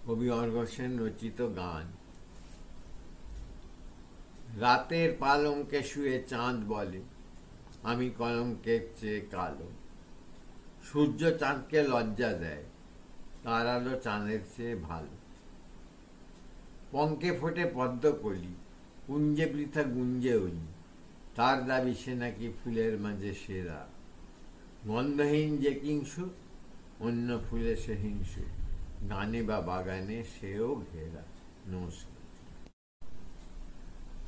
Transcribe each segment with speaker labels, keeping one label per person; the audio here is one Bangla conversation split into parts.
Speaker 1: কবি অর্ঘ সেন রচিত গান। রাতের পালঙ্কে শুয়ে চাঁদ বলে, আমি কলঙ্কের চেয়ে কালো। সূর্য চাঁদকে লজ্জা দেয়, তার আলো চাঁদের চেয়ে ভালো। পঙ্কে ফোটে পদ্মকলি, কুঞ্জে বৃথা গুঞ্জে ওই, তার দাবি সে নাকি ফুলের মাঝে সেরা। গন্ধহীন যে কিংসু, অন্য ফুলে সে হিংসু, গানে বা বাগানে সেও ঘেরা। নমস্কার।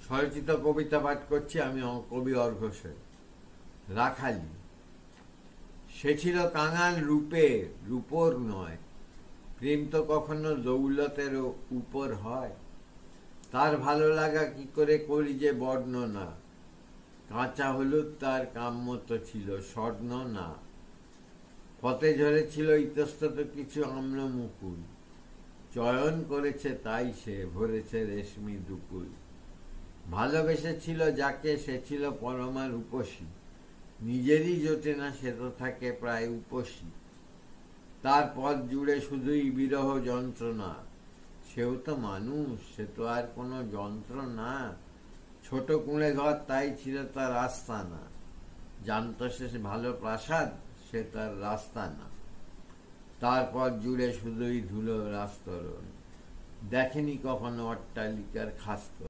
Speaker 1: স্বরচিত কবিতা পাঠ করছি আমি, কবি অর্ঘ সেন। রাখালি। সে ছিল কাঙাল রূপের, রূপর নয়। প্রেম তো কখনো দৌলতেরও উপর হয়। তার ভালো লাগা কি করে করি যে বর্ণনা। কাঁচা হলুদ তার কাম্য তো ছিল, স্বর্ণ না। পথে ঝরেছিল ইতস্তত কিছু আম্র মুকুল, চয়ন করেছে তাই সে ভরেছে রেশমি দুকুল। ভালোবেসেছিল যাকে সে ছিল পরমা রূপসী, নিজেরই জোটে না সে তো থাকে প্রায় উপসী। তার পথ জুড়ে শুধুই বিরহ যন্ত্রণা, সেও তো মানুষ, সে তো আর কোনো যন্ত্র না। ছোট কুঁড়ে ঘর তাই ছিল তার আস্তানা, জানত সে ভালো প্রাসাদ, সে তার রাস্তা না। তারপর জুড়ে শুধুই ধুলো রাস্তরণ, দেখেনি কখনো অট্টালিকার খাস্তর।